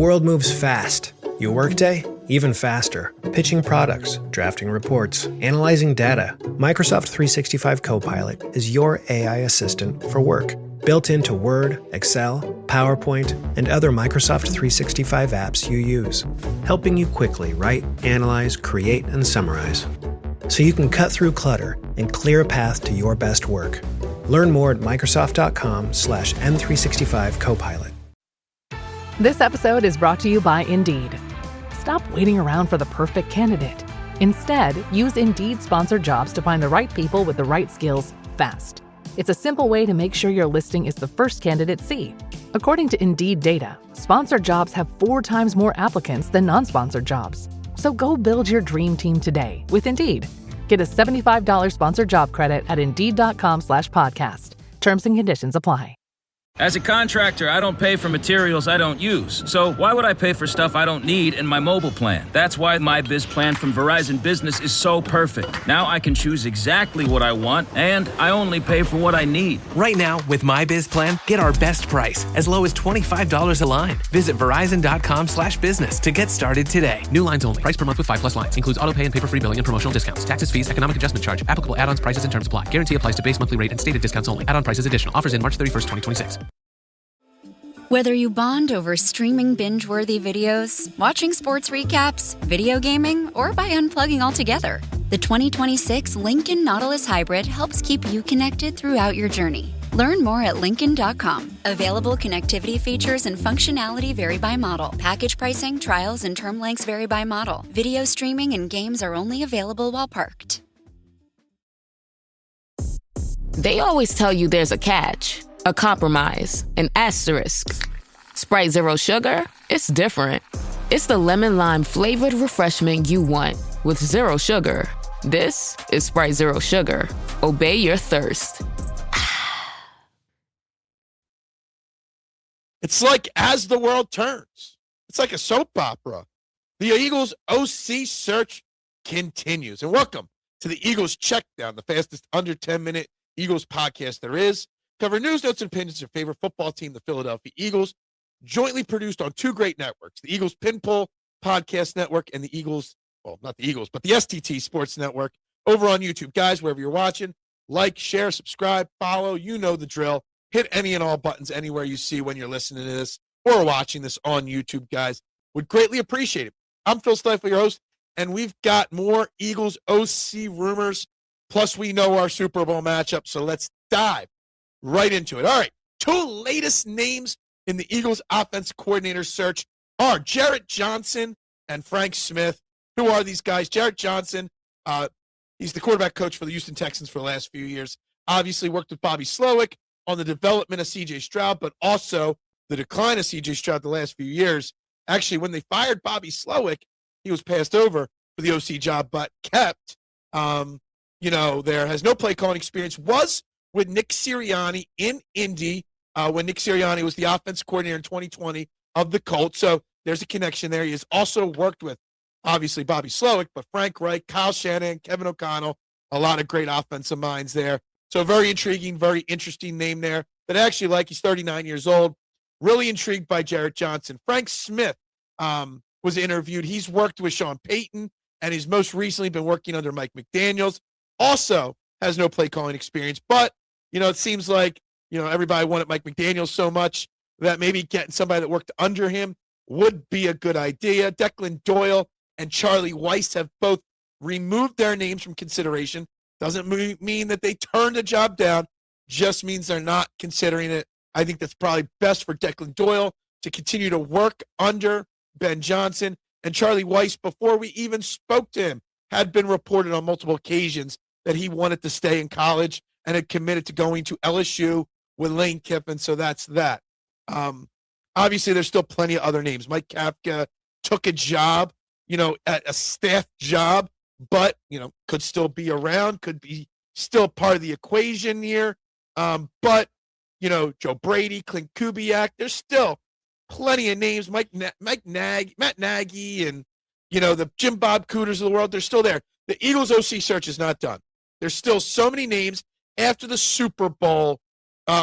world moves fast. Your workday, even faster. Pitching products, drafting reports, analyzing data. Microsoft 365 Copilot is your AI assistant for work. Built into Word, Excel, PowerPoint, and other Microsoft 365 apps you use. Helping you quickly write, analyze, create, and summarize. So you can cut through clutter and clear a path to your best work. Learn more at Microsoft.com/M365 Copilot. This episode is brought to you by Indeed. Stop waiting around for the perfect candidate. Instead, use Indeed sponsored jobs to find the right people with the right skills fast. It's a simple way to make sure your listing is the first candidates see. According to Indeed data, sponsored jobs have 4 times more applicants than non-sponsored jobs. So go build your dream team today with Indeed. Get a $75 sponsored job credit at Indeed.com/podcast. Terms and conditions apply. As a contractor, I don't pay for materials I don't use. So why would I pay for stuff I don't need in my mobile plan? That's why my Biz plan from Verizon Business is so perfect. Now I can choose exactly what I want, and I only pay for what I need. Right now, with my Biz plan, get our best price, as low as $25 a line. Visit Verizon.com/business to get started today. New lines only. Price per month with 5+ lines. Includes auto pay and paper-free billing and promotional discounts. Taxes, fees, economic adjustment charge. Applicable add-ons, prices, and terms apply. Guarantee applies to base monthly rate and stated discounts only. Add-on prices additional. Offers in March 31st, 2026. Whether you bond over streaming binge-worthy videos, watching sports recaps, video gaming, or by unplugging altogether, the 2026 Lincoln Nautilus Hybrid helps keep you connected throughout your journey. Learn more at Lincoln.com. Available connectivity features and functionality vary by model. Package pricing, trials, and term lengths vary by model. Video streaming and games are only available while parked. They always tell you there's a catch, a compromise, an asterisk. Sprite Zero Sugar? It's different. It's the lemon lime flavored refreshment you want with zero sugar. This is Sprite Zero Sugar. Obey your thirst. It's like As the World Turns. It's like a soap opera. The Eagles OC search continues. And welcome to the Eagles Checkdown, the fastest under 10-minute Eagles podcast there is. Cover news, notes, and opinions of your favorite football team, the Philadelphia Eagles, jointly produced on 2 great networks, the Eagles Pinpoll Podcast Network and the Eagles, well, not the Eagles, but the STT Sports Network over on YouTube. Guys, wherever you're watching, like, share, subscribe, follow, you know the drill. Hit any and all buttons anywhere you see when you're listening to this or watching this on YouTube, guys. Would greatly appreciate it. I'm Phil Stifle, your host, and we've got more Eagles OC rumors, plus we know our Super Bowl matchup, so let's dive right into it. All right, 2 latest names in the Eagles offense coordinator search are Jarrett Johnson and Frank Smith. Who are these guys? Jarrett Johnson, he's the quarterback coach for the Houston Texans for the last few years. Obviously worked with Bobby Slowick on the development of C.J. Stroud, but also the decline of C.J. Stroud the last few years. Actually, when they fired Bobby Slowick, he was passed over for the OC job, but kept. There has no play calling experience. Was with Nick Sirianni in Indy when Nick Sirianni was the offense coordinator in 2020 of the Colts. So there's a connection there. He has also worked with, obviously, Bobby Slowick, but Frank Reich, Kyle Shanahan, Kevin O'Connell, a lot of great offensive minds there. So very intriguing, very interesting name there that I actually like. He's 39 years old. Really intrigued by Jarrett Johnson. Frank Smith was interviewed. He's worked with Sean Payton, and he's most recently been working under Mike McDaniels. Also has no play calling experience, but it seems like, everybody wanted Mike McDaniels so much that maybe getting somebody that worked under him would be a good idea. Declan Doyle and Charlie Weiss have both removed their names from consideration. Doesn't mean that they turned the job down, just means they're not considering it. I think that's probably best for Declan Doyle to continue to work under Ben Johnson. And Charlie Weiss, before we even spoke to him, had been reported on multiple occasions that he wanted to stay in college and had committed to going to LSU with Lane Kiffin, so that's that. Obviously, there's still plenty of other names. Mike Kafka took a job, at a staff job, but, could still be around, could be still part of the equation here. But, Joe Brady, Clint Kubiak, there's still plenty of names. Matt Nagy, and, the Jim Bob Cooters of the world, they're still there. The Eagles OC search is not done. There's still so many names after the Super Bowl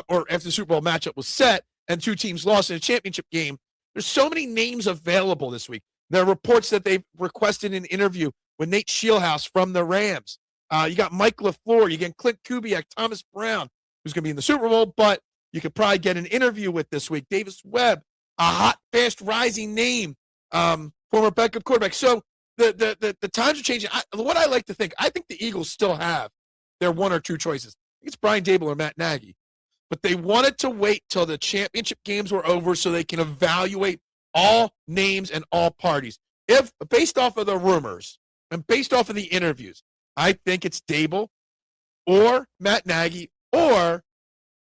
or after the Super Bowl matchup was set and 2 teams lost in a championship game. There's so many names available this week. There are reports that they've requested an interview with Nate Scheelhaase from the Rams. You got Mike LaFleur. You get Clint Kubiak, Thomas Brown, who's going to be in the Super Bowl, but you could probably get an interview with this week. Davis Webb, a hot, fast, rising name, former backup quarterback. So the times are changing. What I like to think, I think the Eagles still have their one or two choices. I think it's Brian Dable or Matt Nagy. But they wanted to wait till the championship games were over so they can evaluate all names and all parties. If based off of the rumors and based off of the interviews, I think it's Dable or Matt Nagy or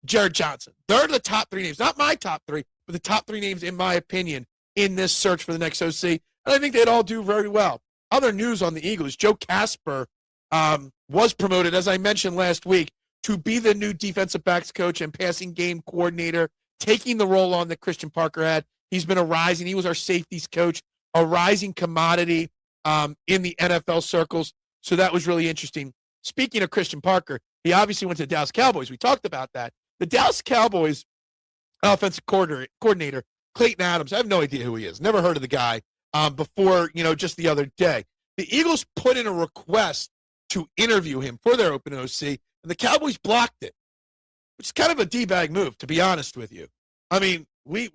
Jared Johnson. They're the top three names. Not my top three, but the top three names, in my opinion, in this search for the next OC. And I think they'd all do very well. Other news on the Eagles, Joe Casper was promoted, as I mentioned last week, to be the new defensive backs coach and passing game coordinator, taking the role on that Christian Parker had. He's been he was our safeties coach, a rising commodity in the NFL circles. So that was really interesting. Speaking of Christian Parker, he obviously went to the Dallas Cowboys. We talked about that. The Dallas Cowboys offensive coordinator, Clayton Adams, I have no idea who he is. Never heard of the guy before, just the other day. The Eagles put in a request to interview him for their open OC, and the Cowboys blocked it, which is kind of a D-bag move, to be honest with you. I mean, we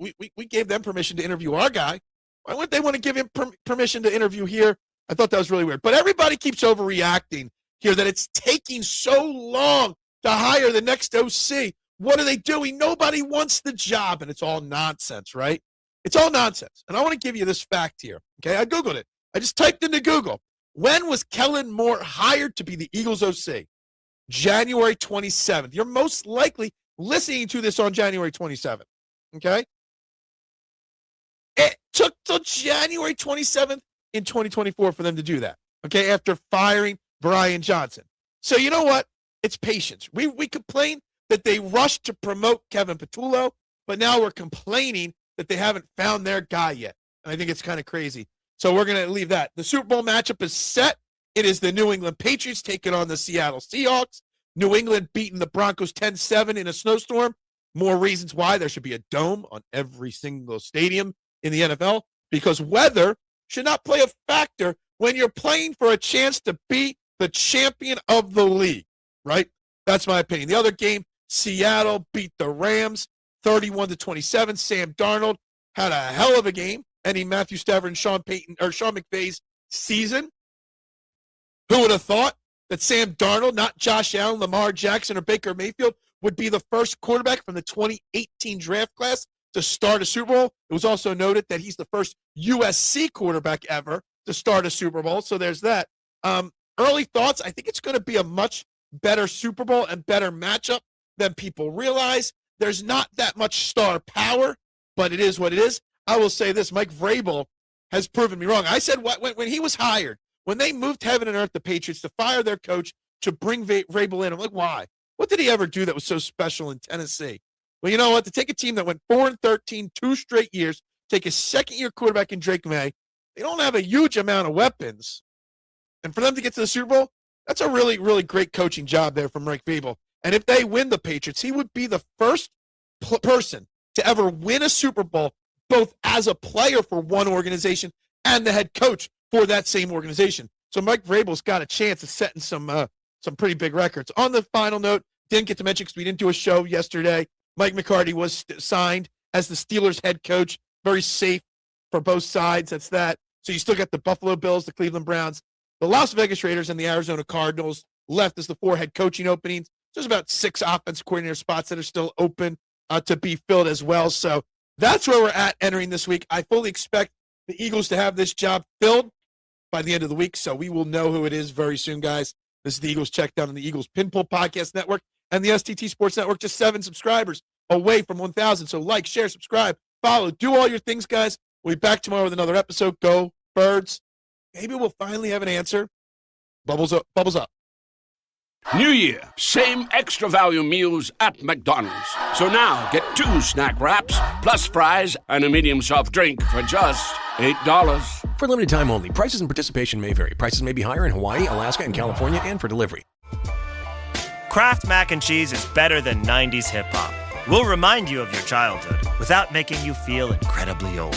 gave them permission to interview our guy. Why wouldn't they want to give him permission to interview here? I thought that was really weird. But everybody keeps overreacting here that it's taking so long to hire the next OC. What are they doing? Nobody wants the job, and it's all nonsense, right? It's all nonsense. And I want to give you this fact here, okay? I Googled it. I just typed into Google. When was Kellen Moore hired to be the Eagles OC? January 27th. You're most likely listening to this on January 27th, okay? It took till January 27th in 2024 for them to do that, okay, after firing Brian Johnson. So you know what? It's patience. We complain that they rushed to promote Kevin Patullo, but now we're complaining that they haven't found their guy yet. And I think it's kind of crazy. So we're going to leave that. The Super Bowl matchup is set. It is the New England Patriots taking on the Seattle Seahawks. New England beating the Broncos 10-7 in a snowstorm. More reasons why there should be a dome on every single stadium in the NFL, because weather should not play a factor when you're playing for a chance to be the champion of the league, right? That's my opinion. The other game, Seattle beat the Rams 31-27. Sam Darnold had a hell of a game, ending Matthew Stafford and Sean McVay's season. Who would have thought that Sam Darnold, not Josh Allen, Lamar Jackson, or Baker Mayfield, would be the first quarterback from the 2018 draft class to start a Super Bowl? It was also noted that he's the first USC quarterback ever to start a Super Bowl, so there's that. Early thoughts, I think it's going to be a much better Super Bowl and better matchup than people realize. There's not that much star power, but it is what it is. I will say this, Mike Vrabel has proven me wrong. I said when he was hired, when they moved heaven and earth, the Patriots, to fire their coach, to bring Vrabel in, I'm like, why? What did he ever do that was so special in Tennessee? Well, you know what? To take a team that went 4-13 2 straight years, take a second-year quarterback in Drake May, they don't have a huge amount of weapons. And for them to get to the Super Bowl, that's a really, really great coaching job there from Mike Vrabel. And if they win the Patriots, he would be the first person to ever win a Super Bowl, both as a player for one organization and the head coach for that same organization. So Mike Vrabel's got a chance of setting some pretty big records. On the final note, didn't get to mention because we didn't do a show yesterday, Mike McCarthy was signed as the Steelers head coach. Very safe for both sides. That's that. So you still got the Buffalo Bills, the Cleveland Browns, the Las Vegas Raiders, and the Arizona Cardinals left as the 4 head coaching openings. There's about 6 offensive coordinator spots that are still open to be filled as well. So that's where we're at entering this week. I fully expect the Eagles to have this job filled by the end of the week, so we will know who it is very soon, guys. This is the Eagles Checkdown on the Eagles Pinpool Podcast Network and the STT Sports Network. Just 7 subscribers away from 1,000. So like, share, subscribe, follow, do all your things, guys. We'll be back tomorrow with another episode. Go Birds. Maybe we'll finally have an answer. Bubbles up. Bubbles up. New Year, same extra value meals at McDonald's. So now get 2 snack wraps, plus fries, and a medium soft drink for just $8. For limited time only. Prices and participation may vary. Prices may be higher in Hawaii, Alaska, and California, and for delivery. Kraft Mac and Cheese is better than 90s hip-hop. We'll remind you of your childhood. without making you feel incredibly old.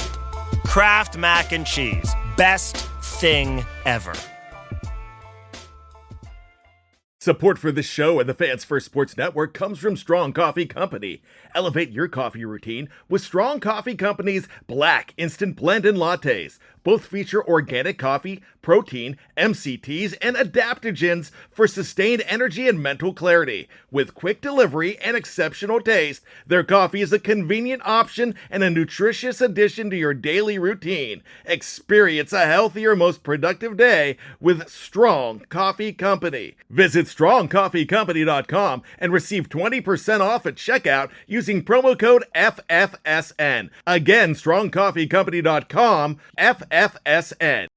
Kraft Mac and Cheese. Best thing ever. Support for this show and the Fans First Sports Network comes from Strong Coffee Company. Elevate your coffee routine with Strong Coffee Company's Black Instant Blend and Lattes. Both feature organic coffee, protein, MCTs, and adaptogens for sustained energy and mental clarity. With quick delivery and exceptional taste, their coffee is a convenient option and a nutritious addition to your daily routine. Experience a healthier, most productive day with Strong Coffee Company. Visit strongcoffeecompany.com and receive 20% off at checkout using promo code FFSN. Again, strongcoffeecompany.com, FFSN.